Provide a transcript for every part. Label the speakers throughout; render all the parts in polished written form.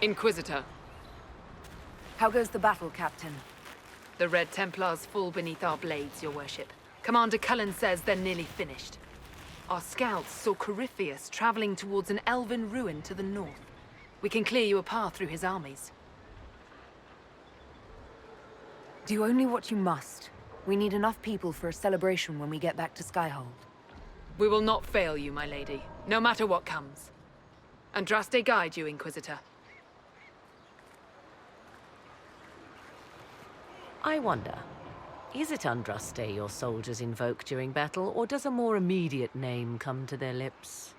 Speaker 1: Inquisitor.
Speaker 2: How goes the battle, Captain?
Speaker 1: The Red Templars fall beneath our blades, your worship. Commander Cullen says they're nearly finished. Our scouts saw Corypheus traveling towards an elven ruin to the north. We can clear you a path through his armies.
Speaker 2: Do only what you must. We need enough people for a celebration when we get back to Skyhold.
Speaker 1: We will not fail you, my lady, no matter what comes. Andraste guide you, Inquisitor.
Speaker 3: I wonder, is it Andraste your soldiers invoke during battle, or does a more immediate name come to their lips?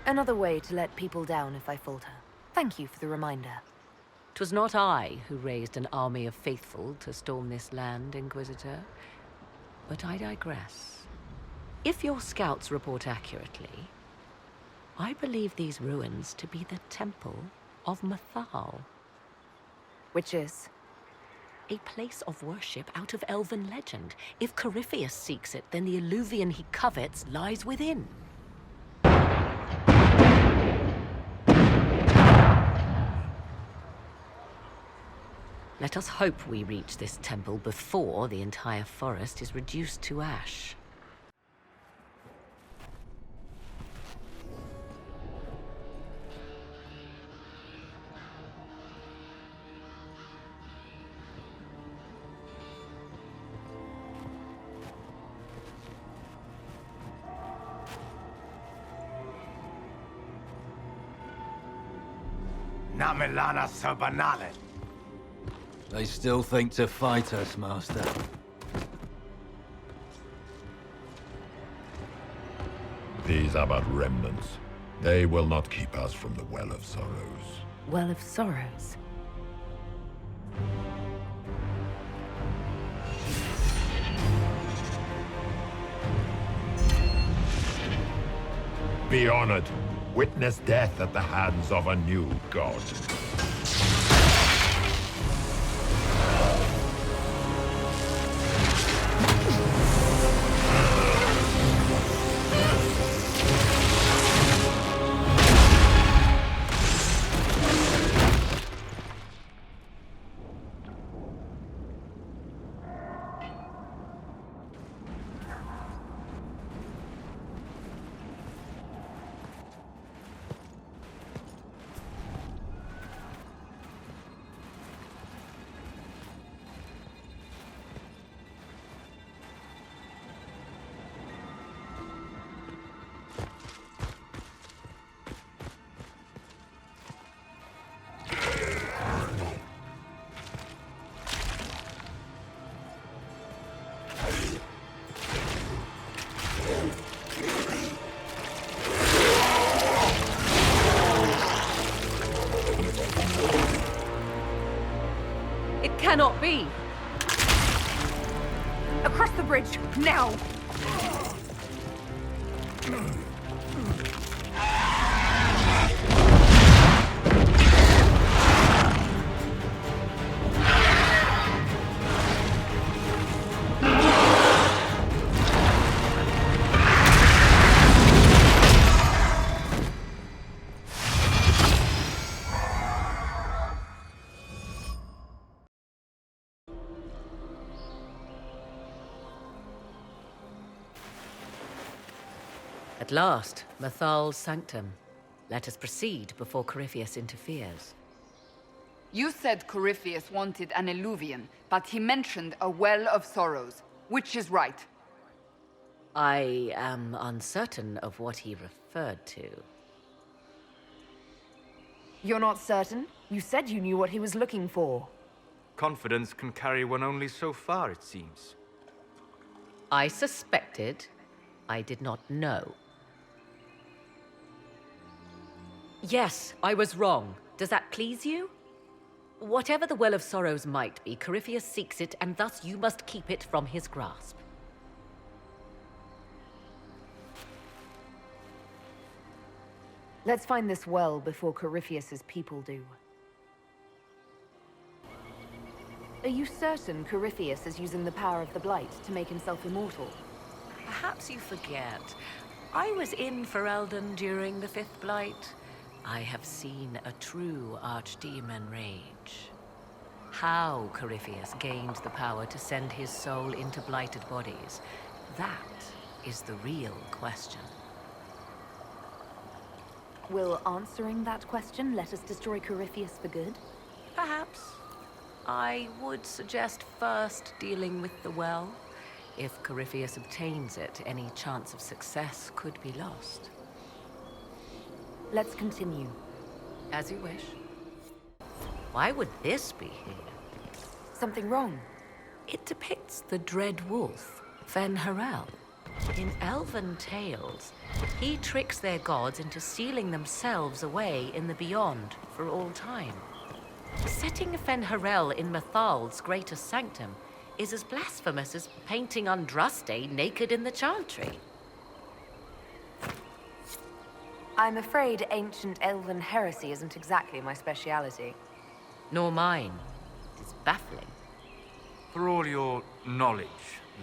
Speaker 2: Another way to let people down if I falter. Thank you for the reminder.
Speaker 3: 'Twas not I who raised an army of faithful to storm this land, Inquisitor. But I digress. If your scouts report accurately, I believe these ruins to be the Temple of Mythal.
Speaker 2: Which is?
Speaker 3: A place of worship out of elven legend. If Corypheus seeks it, then the alluvion he covets lies within. Let us hope we reach this temple before the entire forest is reduced to ash.
Speaker 4: Namelana Sabanale.
Speaker 5: They still think to fight us, Master.
Speaker 6: These are but remnants. They will not keep us from the Well of Sorrows.
Speaker 2: Well of Sorrows.
Speaker 6: Be honored. Witness death at the hands of a new god.
Speaker 3: It cannot be!
Speaker 2: Across the bridge, now!
Speaker 3: At last, Mythal's sanctum. Let us proceed before Corypheus interferes.
Speaker 7: You said Corypheus wanted an alluvion, but he mentioned a Well of Sorrows. Which is right?
Speaker 3: I am uncertain of what he referred to.
Speaker 2: You're not certain? You said you knew what he was looking for.
Speaker 8: Confidence can carry one only so far, it seems.
Speaker 3: I suspected. I did not know. Yes, I was wrong. Does that please you? Whatever the Well of Sorrows might be, Corypheus seeks it, and thus you must keep it from his grasp.
Speaker 2: Let's find this well before Corypheus's people do. Are you certain Corypheus is using the power of the Blight to make himself immortal?
Speaker 3: Perhaps you forget. I was in Ferelden during the Fifth Blight. I have seen a true archdemon rage. How Corypheus gained the power to send his soul into blighted bodies, that is the real question.
Speaker 2: Will answering that question let us destroy Corypheus for good?
Speaker 3: Perhaps. I would suggest first dealing with the well. If Corypheus obtains it, any chance of success could be lost.
Speaker 2: Let's continue.
Speaker 3: As you wish. Why would this be here?
Speaker 2: Something wrong?
Speaker 3: It depicts the dread wolf, Fen-Harel. In elven tales, he tricks their gods into sealing themselves away in the beyond for all time. Setting Fen-Harel in Mathal's greatest sanctum is as blasphemous as painting Andraste naked in the chantry.
Speaker 2: I'm afraid ancient elven heresy isn't exactly my speciality.
Speaker 3: Nor mine. It's baffling.
Speaker 8: For all your knowledge,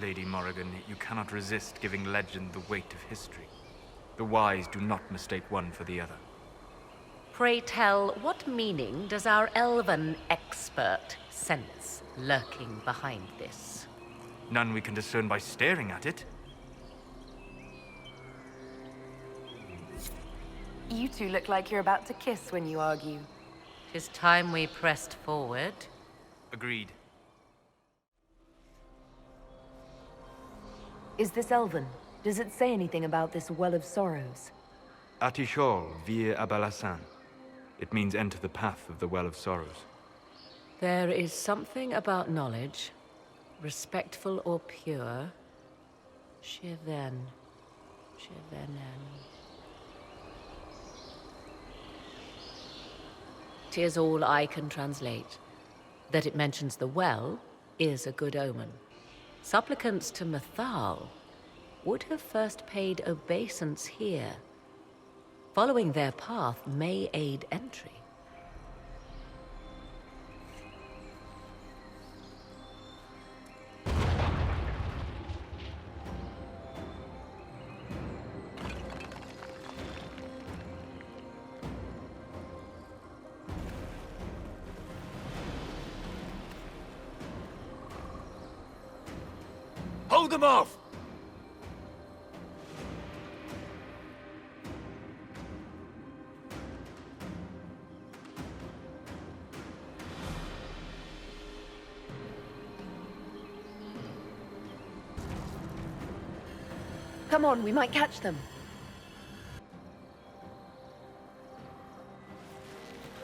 Speaker 8: Lady Morrighan, you cannot resist giving legend the weight of history. The wise do not mistake one for the other.
Speaker 3: Pray tell, what meaning does our elven expert sense lurking behind this?
Speaker 8: None we can discern by staring at it.
Speaker 2: You two look like you're about to kiss when you argue.
Speaker 3: 'Tis time we pressed forward.
Speaker 8: Agreed.
Speaker 2: Is this elven? Does it say anything about this well of sorrows?
Speaker 8: Atishol vir Abalasan. It means enter the path of the Well of Sorrows.
Speaker 3: There is something about knowledge, respectful or pure. Shivenen. Shivenen. 'Tis all I can translate. That it mentions the well is a good omen. Supplicants to Mathal would have first paid obeisance here. Following their path may aid entry.
Speaker 5: Hold them off!
Speaker 2: Come on, we might catch them.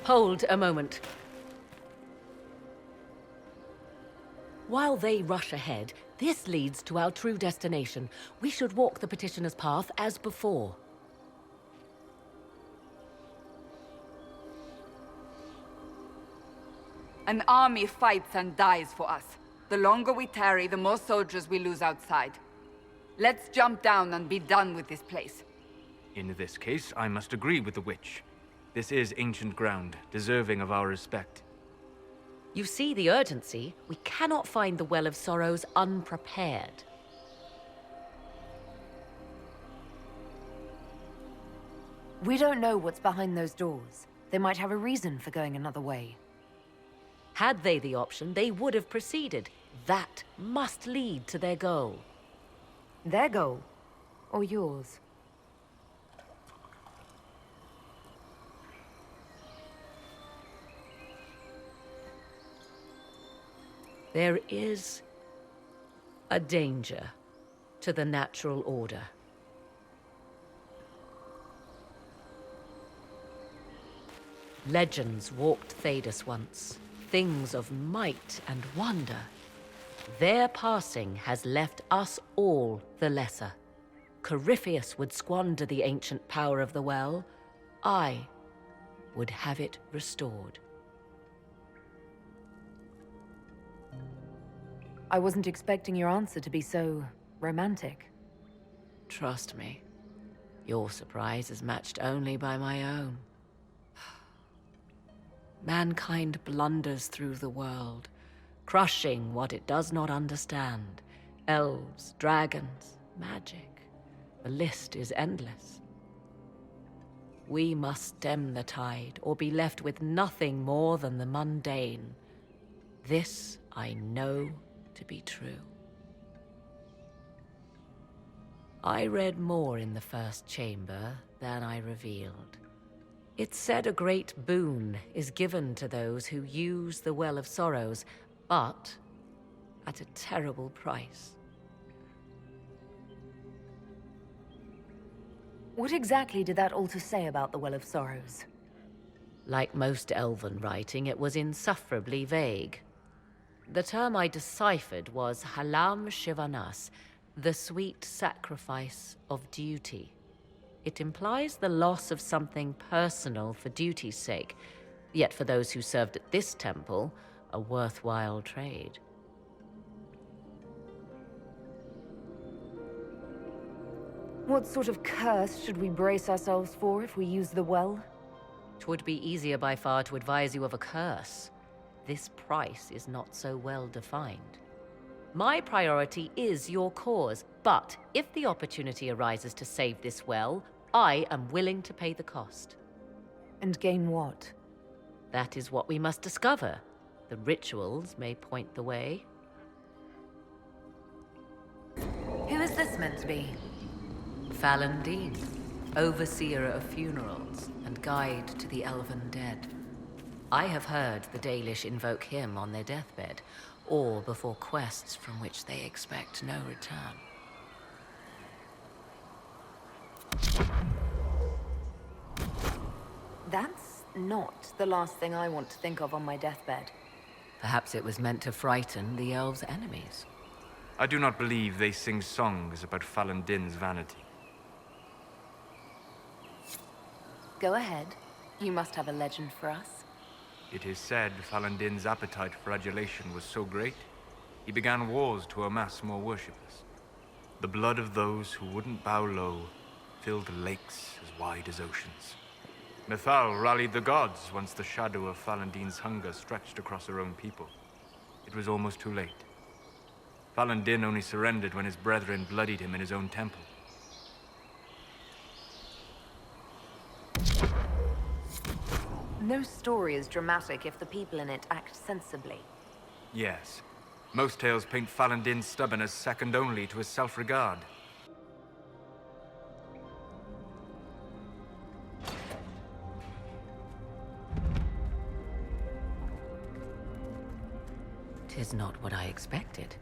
Speaker 3: Hold a moment. While they rush ahead, this leads to our true destination. We should walk the petitioner's path as before.
Speaker 7: An army fights and dies for us. The longer we tarry, the more soldiers we lose outside. Let's jump down and be done with this place.
Speaker 8: In this case, I must agree with the witch. This is ancient ground, deserving of our respect.
Speaker 3: You see the urgency? We cannot find the Well of Sorrows unprepared.
Speaker 2: We don't know what's behind those doors. They might have a reason for going another way.
Speaker 3: Had they the option, they would have proceeded. That must lead to their goal.
Speaker 2: Their goal? Or yours?
Speaker 3: There is a danger to the natural order. Legends walked Thedas once, things of might and wonder. Their passing has left us all the lesser. Corypheus would squander the ancient power of the well. I would have it restored.
Speaker 2: I wasn't expecting your answer to be so romantic.
Speaker 3: Trust me, your surprise is matched only by my own. Mankind blunders through the world, crushing what it does not understand. Elves, dragons, magic. The list is endless. We must stem the tide, or be left with nothing more than the mundane. This I know to be true. I read more in the first chamber than I revealed. It said a great boon is given to those who use the Well of Sorrows, but at a terrible price.
Speaker 2: What exactly did that altar say about the Well of Sorrows?
Speaker 3: Like most elven writing, it was insufferably vague. The term I deciphered was Halam Shivanas, the sweet sacrifice of duty. It implies the loss of something personal for duty's sake, yet for those who served at this temple, a worthwhile trade.
Speaker 2: What sort of curse should we brace ourselves for if we use the well?
Speaker 3: 'Twould be easier by far to advise you of a curse. This price is not so well defined. My priority is your cause, but if the opportunity arises to save this well, I am willing to pay the cost.
Speaker 2: And gain what?
Speaker 3: That is what we must discover. The rituals may point the way.
Speaker 2: Who is this meant to be?
Speaker 3: Fallandine, overseer of funerals and guide to the elven dead. I have heard the Dalish invoke him on their deathbed, or before quests from which they expect no return.
Speaker 2: That's not the last thing I want to think of on my deathbed.
Speaker 3: Perhaps it was meant to frighten the elves' enemies.
Speaker 8: I do not believe they sing songs about Fallandine's vanity.
Speaker 2: Go ahead. You must have a legend for us.
Speaker 8: It is said Fallandine's appetite for adulation was so great, he began wars to amass more worshippers. The blood of those who wouldn't bow low filled lakes as wide as oceans. Mithal rallied the gods once the shadow of Fallandine's hunger stretched across her own people. It was almost too late. Fallandine only surrendered when his brethren bloodied him in his own temple.
Speaker 2: No story is dramatic if the people in it act sensibly.
Speaker 8: Yes. Most tales paint Fallandine's stubbornness second only to his self-regard.
Speaker 3: "'Tis not what I expected.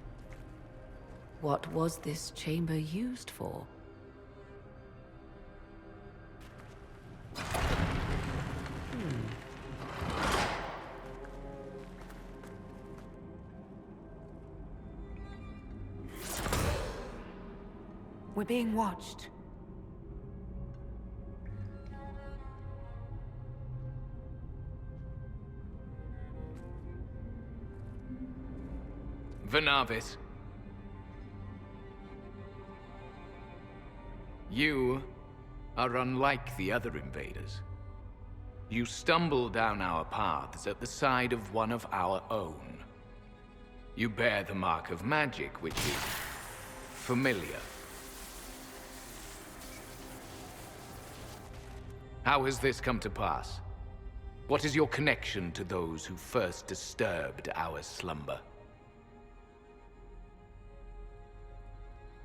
Speaker 3: What was this chamber used for?"
Speaker 2: We're being watched.
Speaker 9: Vernavis. You are unlike the other invaders. You stumble down our paths at the side of one of our own. You bear the mark of magic, which is familiar. How has this come to pass? What is your connection to those who first disturbed our slumber?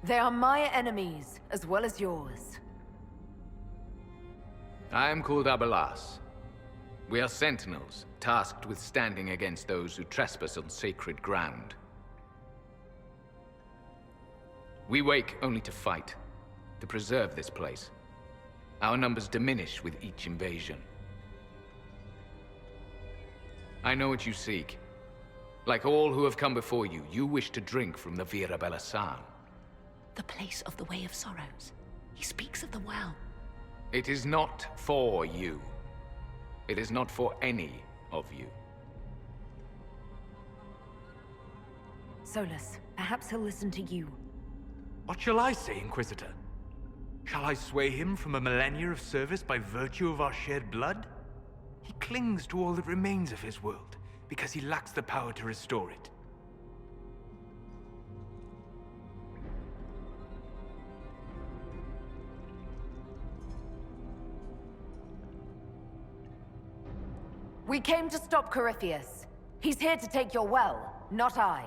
Speaker 2: They are my enemies, as well as yours.
Speaker 9: I am called Abelas. We are sentinels, tasked with standing against those who trespass on sacred ground. We wake only to fight, to preserve this place. Our numbers diminish with each invasion. I know what you seek. Like all who have come before you, you wish to drink from the Vira Belasan.
Speaker 3: The place of the Way of Sorrows. He speaks of the well.
Speaker 9: It is not for you. It is not for any of you.
Speaker 2: Solus, perhaps he'll listen to you.
Speaker 8: What shall I say, Inquisitor? Shall I sway him from a millennia of service by virtue of our shared blood? He clings to all that remains of his world, because he lacks the power to restore it.
Speaker 2: We came to stop Corypheus. He's here to take your well, not I.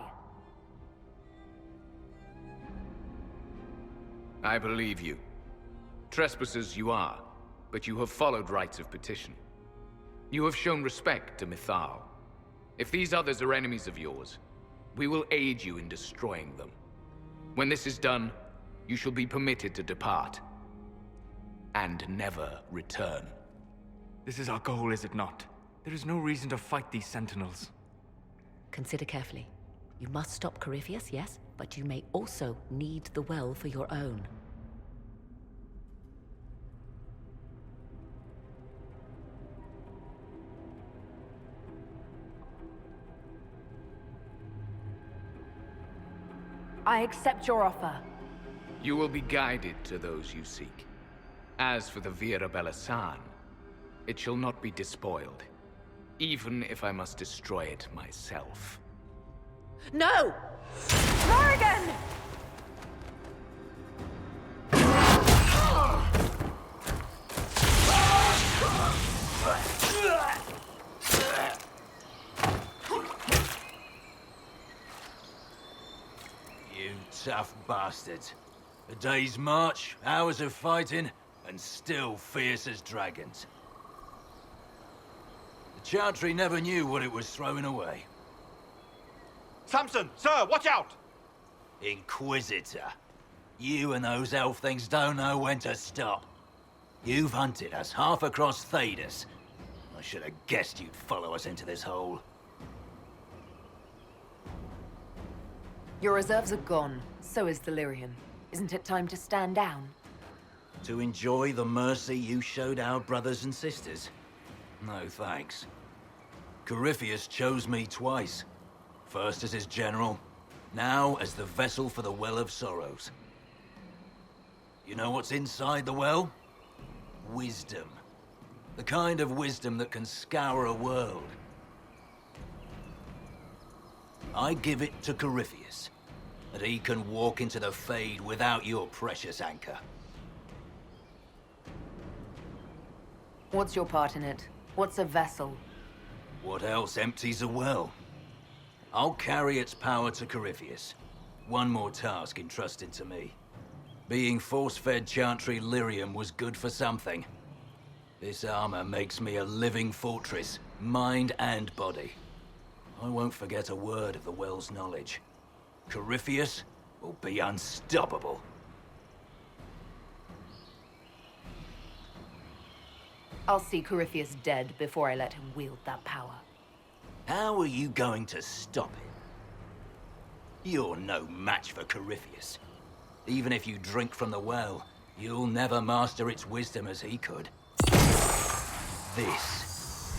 Speaker 9: I believe you. Trespassers you are, but you have followed rites of petition. You have shown respect to Mythal. If these others are enemies of yours, we will aid you in destroying them. When this is done, you shall be permitted to depart. And never return.
Speaker 8: This is our goal, is it not? There is no reason to fight these sentinels.
Speaker 3: Consider carefully. You must stop Corypheus, yes, but you may also need the well for your own.
Speaker 2: I accept your offer.
Speaker 9: You will be guided to those you seek. As for the Vira Bellasan, it shall not be despoiled, even if I must destroy it myself.
Speaker 3: No!
Speaker 2: Morrigan!
Speaker 5: You tough bastards. A day's march, hours of fighting, and still fierce as dragons. The Chantry never knew what it was throwing away.
Speaker 4: Samson, sir, watch out!
Speaker 5: Inquisitor. You and those elf things don't know when to stop. You've hunted us half across Thedas. I should have guessed you'd follow us into this hole.
Speaker 2: Your reserves are gone. So is Delirium. Isn't it time to stand down?
Speaker 5: To enjoy the mercy you showed our brothers and sisters? No thanks. Corypheus chose me twice. First as his general, now as the vessel for the Well of Sorrows. You know what's inside the well? Wisdom. The kind of wisdom that can scour a world. I give it to Corypheus, that he can walk into the Fade without your precious anchor.
Speaker 2: What's your part in it? What's a vessel?
Speaker 5: What else empties a well? I'll carry its power to Corypheus. One more task entrusted to me. Being force-fed Chantry lyrium was good for something. This armor makes me a living fortress, mind and body. I won't forget a word of the well's knowledge. Corypheus will be unstoppable.
Speaker 2: I'll see Corypheus dead before I let him wield that power.
Speaker 5: How are you going to stop it? You're no match for Corypheus. Even if you drink from the well, you'll never master its wisdom as he could. This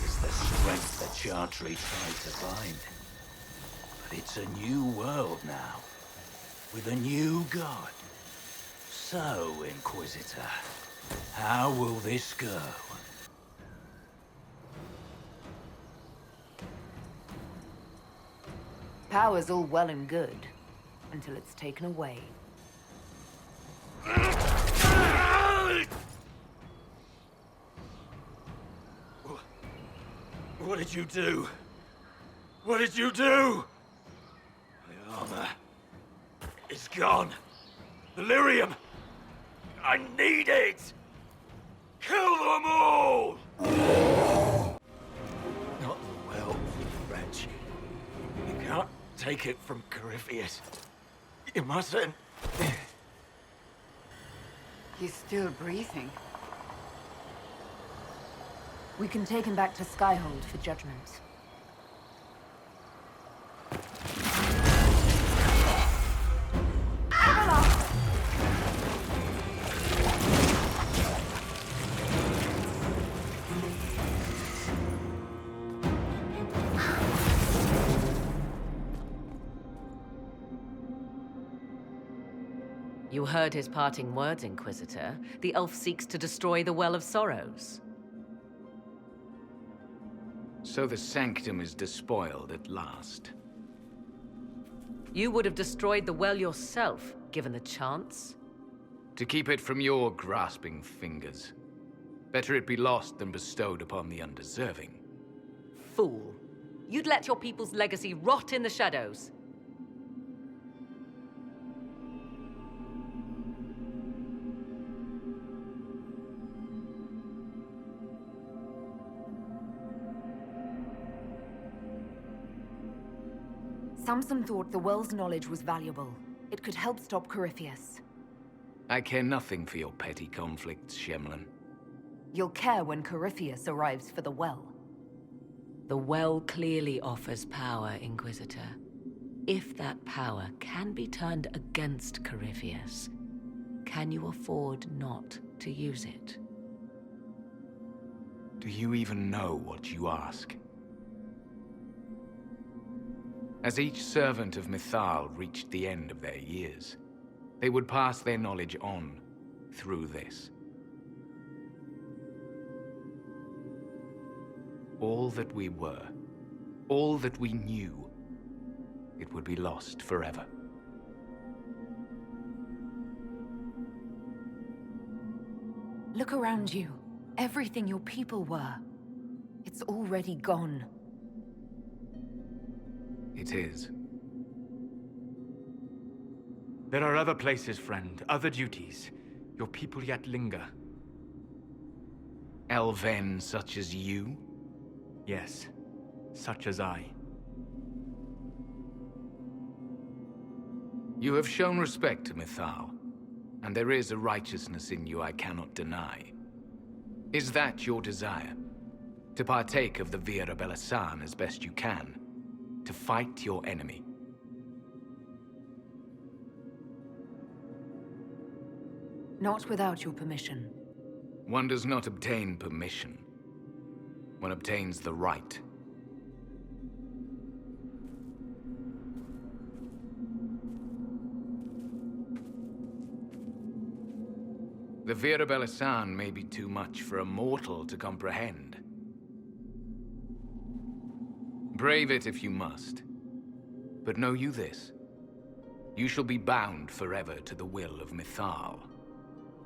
Speaker 5: is the strength the Chantry tried to find. But it's a new world now, with a new god. So, Inquisitor, how will this go?
Speaker 2: Power's all well and good, until it's taken away.
Speaker 5: What did you do? What did you do? My armor is gone. Delirium! I need it! Kill them all! Not the well, wretch. You can't take it from Corypheus. You mustn't.
Speaker 7: He's still breathing.
Speaker 2: We can take him back to Skyhold for judgment.
Speaker 3: You heard his parting words, Inquisitor. The elf seeks to destroy the Well of Sorrows.
Speaker 9: So the Sanctum is despoiled at last.
Speaker 3: You would have destroyed the well yourself, given the chance.
Speaker 9: To keep it from your grasping fingers. Better it be lost than bestowed upon the undeserving.
Speaker 3: fool. You'd let your people's legacy rot in the shadows.
Speaker 2: Samson thought the well's knowledge was valuable. It could help stop Corypheus.
Speaker 9: I care nothing for your petty conflicts, Shemlin.
Speaker 2: You'll care when Corypheus arrives for the well.
Speaker 3: The well clearly offers power, Inquisitor. If that power can be turned against Corypheus, can you afford not to use it?
Speaker 9: Do you even know what you ask? As each servant of Mythal reached the end of their years, they would pass their knowledge on through this. All that we were, all that we knew, it would be lost forever.
Speaker 2: Look around you. Everything your people were. It's already gone.
Speaker 9: It is.
Speaker 8: There are other places, friend, other duties. Your people yet linger.
Speaker 9: Elven such as you?
Speaker 8: Yes, such as I.
Speaker 9: You have shown respect to Mythal, and there is a righteousness in you I cannot deny. Is that your desire? To partake of the Vira Belasan as best you can? To fight your enemy?
Speaker 2: Not without your permission.
Speaker 9: One does not obtain permission. One obtains the right. The Vira Belasan may be too much for a mortal to comprehend. Brave it if you must. But know you this. You shall be bound forever to the will of Mythal.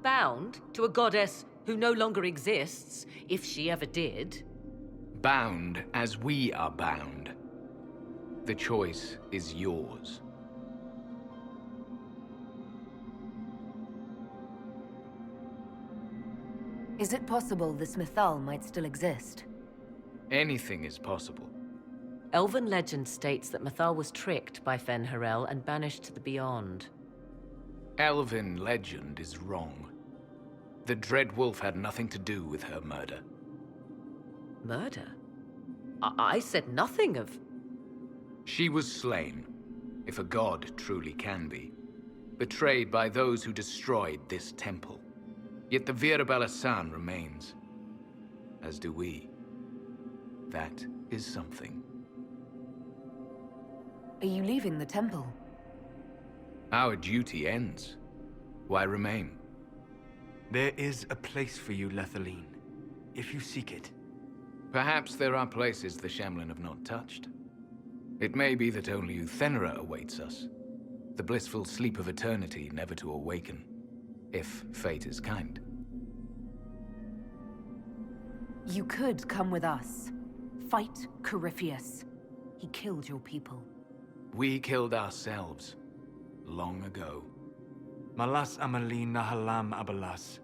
Speaker 3: Bound to a goddess who no longer exists, if she ever did.
Speaker 9: Bound as we are bound. The choice is yours.
Speaker 2: Is it possible this Mythal might still exist?
Speaker 9: Anything is possible.
Speaker 3: Elven legend states that Mythal was tricked by Fen-Harel and banished to the Beyond.
Speaker 9: Elven legend is wrong. The Dread Wolf had nothing to do with her murder.
Speaker 3: Murder? I said nothing of...
Speaker 9: She was slain, if a god truly can be. Betrayed by those who destroyed this temple. Yet the Vira Belasan remains. As do we. That is something.
Speaker 2: Are you leaving the temple?
Speaker 9: Our duty ends. Why remain?
Speaker 8: There is a place for you, Lethaline, if you seek it.
Speaker 9: Perhaps there are places the Shemlin have not touched. It may be that only Uthenera awaits us. The blissful sleep of eternity never to awaken, if fate is kind.
Speaker 2: You could come with us. Fight Corypheus. He killed your people.
Speaker 9: We killed ourselves, long ago.
Speaker 8: Malas amalin nahalam abalas.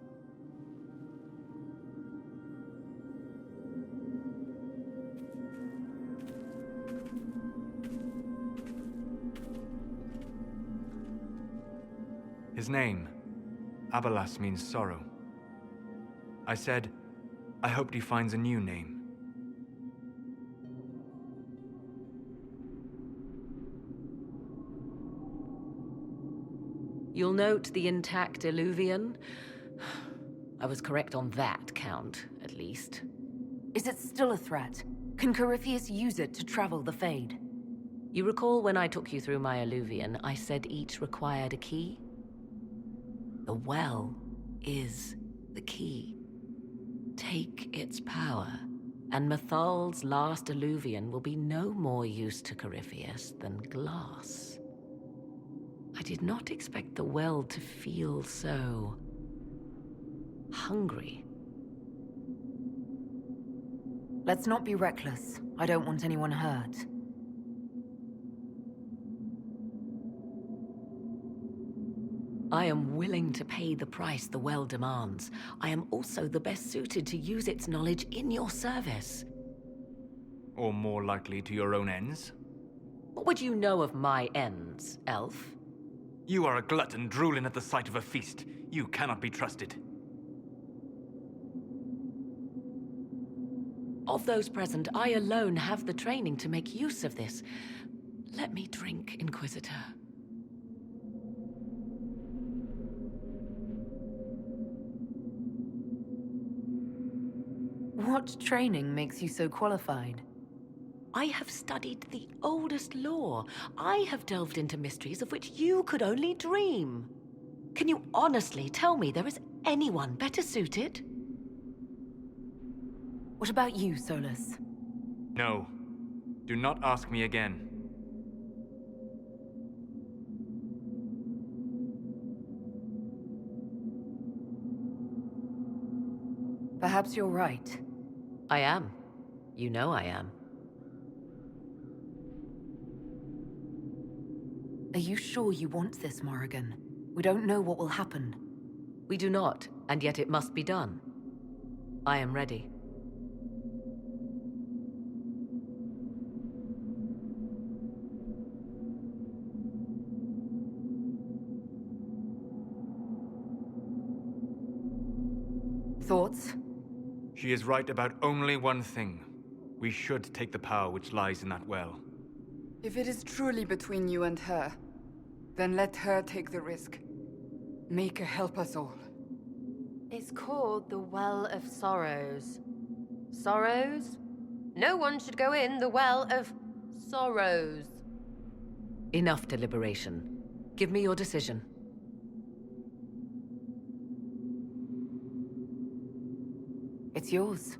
Speaker 8: His name, Abalas, means sorrow. I said, I hoped he finds a new name.
Speaker 3: You'll note the intact Illuvian. I was correct on that count, at least.
Speaker 2: Is it still a threat? Can Corypheus use it to travel the Fade?
Speaker 3: You recall when I took you through my Illuvian, I said each required a key? The well is the key. Take its power, and Mythal's last Illuvian will be no more use to Corypheus than glass. I did not expect the well to feel so... hungry.
Speaker 2: Let's not be reckless. I don't want anyone hurt.
Speaker 3: I am willing to pay the price the well demands. I am also the best suited to use its knowledge in your service.
Speaker 8: Or more likely to your own ends?
Speaker 3: What would you know of my ends, elf?
Speaker 8: You are a glutton drooling at the sight of a feast. You cannot be trusted.
Speaker 3: Of those present, I alone have the training to make use of this. Let me drink, Inquisitor.
Speaker 2: What training makes you so qualified?
Speaker 3: I have studied the oldest lore. I have delved into mysteries of which you could only dream. Can you honestly tell me there is anyone better suited?
Speaker 2: What about you, Solus?
Speaker 8: No. Do not ask me again.
Speaker 2: Perhaps you're right.
Speaker 3: I am. You know I am.
Speaker 2: Are you sure you want this, Morrigан? We don't know what will happen.
Speaker 3: We do not, and yet it must be done. I am ready.
Speaker 2: Thoughts?
Speaker 8: She is right about only one thing. We should take the power which lies in that well.
Speaker 7: If it is truly between you and her, then let her take the risk. Make her help us all.
Speaker 10: It's called the Well of Sorrows. Sorrows? No one should go in the Well of Sorrows.
Speaker 3: Enough deliberation. Give me your decision.
Speaker 2: It's yours.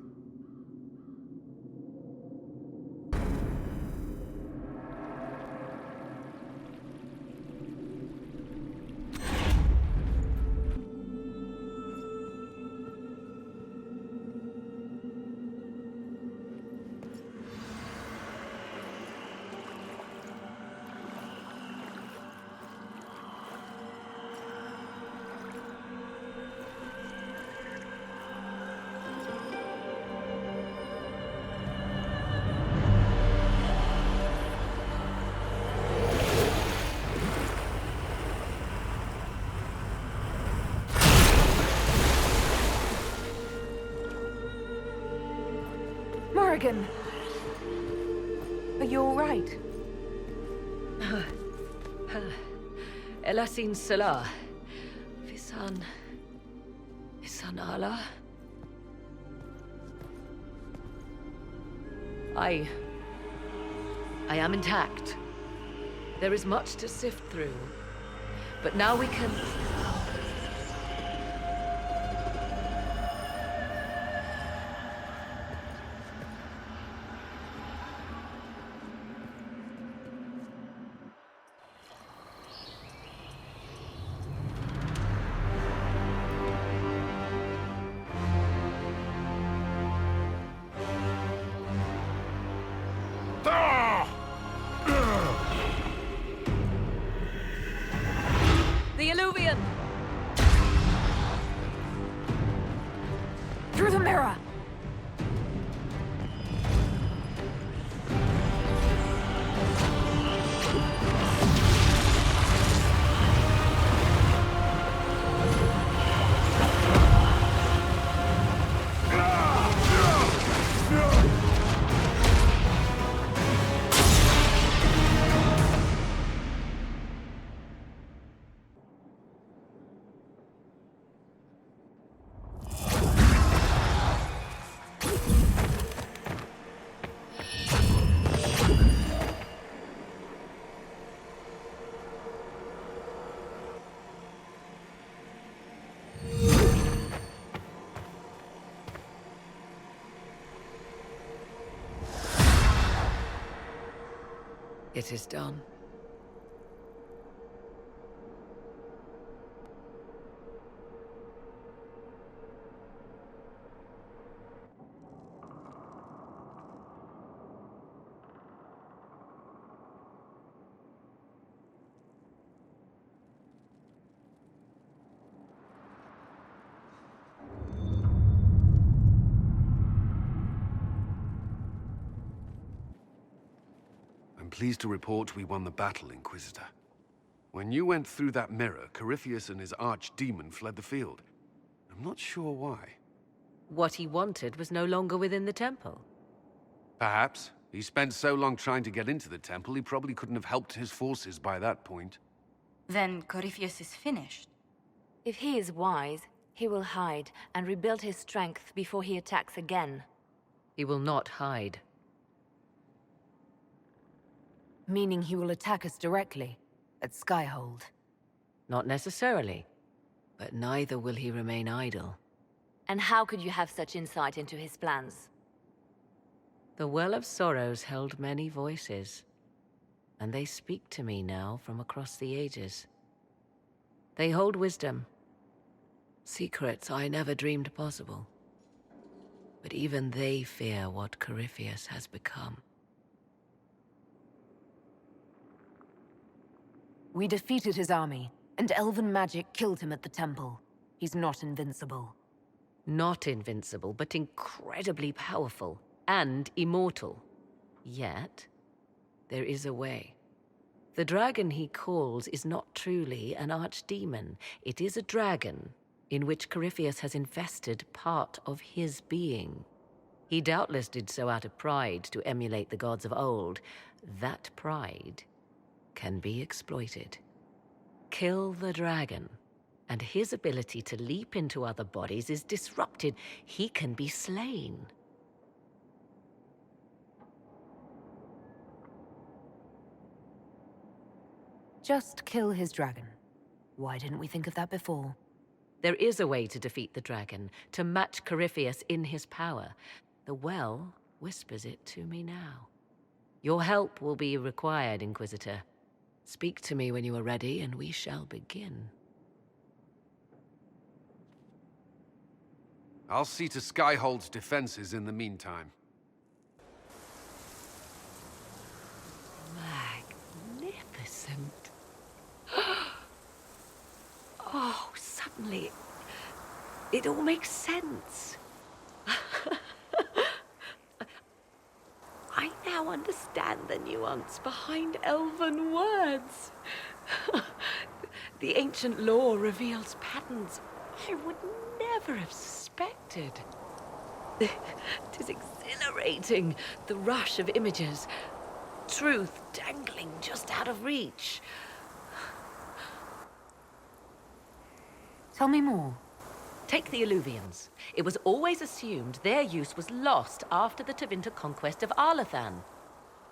Speaker 2: Morriggan! Are you all right?
Speaker 3: Elasin Salah. Visan Allah. I am intact. There is much to sift through. But now we can... The Illuvian!
Speaker 2: Through the mirror!
Speaker 3: It is done.
Speaker 11: pleased to report we won the battle, Inquisitor. When you went through that mirror, Corypheus and his archdemon fled the field. I'm not sure why.
Speaker 3: What he wanted was no longer within the temple.
Speaker 11: Perhaps. He spent so long trying to get into the temple, he probably couldn't have helped his forces by that point.
Speaker 12: Then Corypheus is finished.
Speaker 10: If he is wise, he will hide and rebuild his strength before he attacks again.
Speaker 3: He will not hide.
Speaker 2: Meaning he will attack us directly, at Skyhold.
Speaker 3: Not necessarily, but neither will he remain idle.
Speaker 10: And how could you have such insight into his plans?
Speaker 3: The Well of Sorrows held many voices, and they speak to me now from across the ages. They hold wisdom, secrets I never dreamed possible. But even they fear what Corypheus has become.
Speaker 2: We defeated his army, and elven magic killed him at the temple. He's not invincible.
Speaker 3: Not invincible, but incredibly powerful and immortal. Yet, there is a way. The dragon he calls is not truly an archdemon. It is a dragon in which Corypheus has invested part of his being. He doubtless did so out of pride to emulate the gods of old. That pride can be exploited. Kill the dragon, and his ability to leap into other bodies is disrupted. He can be slain.
Speaker 2: Just kill his dragon. Why didn't we think of that before?
Speaker 3: There is a way to defeat the dragon, to match Corypheus in his power. The well whispers it to me now. Your help will be required, Inquisitor. Speak to me when you are ready, and we shall begin.
Speaker 11: I'll see to Skyhold's defenses in the meantime.
Speaker 3: Magnificent. Oh, suddenly, it all makes sense. I now understand the nuance behind elven words. The ancient lore reveals patterns I would never have suspected. Tis exhilarating, the rush of images, truth dangling just out of reach.
Speaker 2: Tell me more.
Speaker 3: Take the Alluvians. It was always assumed their use was lost after the Tevinter conquest of Arlathan.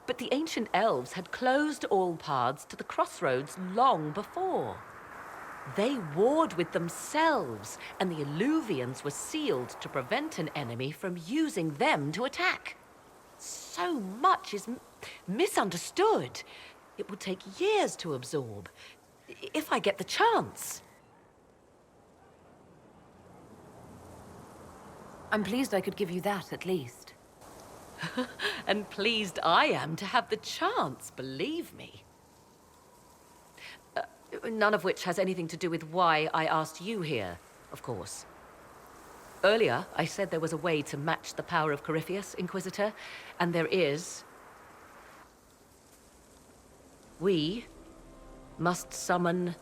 Speaker 3: But the ancient elves had closed all paths to the crossroads long before. They warred with themselves, and the Alluvians were sealed to prevent an enemy from using them to attack. So much is misunderstood. It will take years to absorb, if I get the chance.
Speaker 2: I'm pleased I could give you that, at least.
Speaker 3: And pleased I am to have the chance, believe me. None of which has anything to do with why I asked you here, of course. Earlier, I said there was a way to match the power of Corypheus, Inquisitor, and there is. We must summon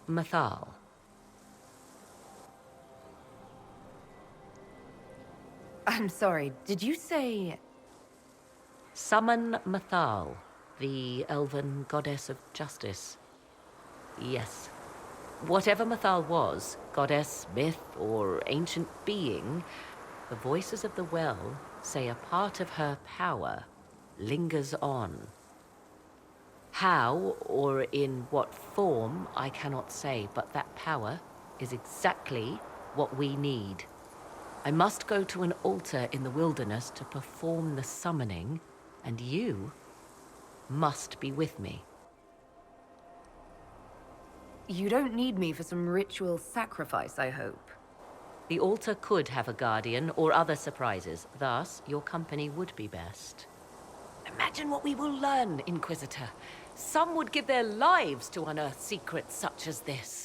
Speaker 3: Mathal.
Speaker 2: I'm sorry, did you say...
Speaker 3: Summon Mathal, the elven goddess of justice. Yes. Whatever Mathal was, goddess, myth, or ancient being, the voices of the well say a part of her power lingers on. How, or in what form, I cannot say, but that power is exactly what we need. I must go to an altar in the wilderness to perform the summoning, and you must be with me.
Speaker 2: You don't need me for some ritual sacrifice, I hope.
Speaker 3: The altar could have a guardian or other surprises, thus your company would be best. Imagine what we will learn, Inquisitor. Some would give their lives to unearth secrets such as this.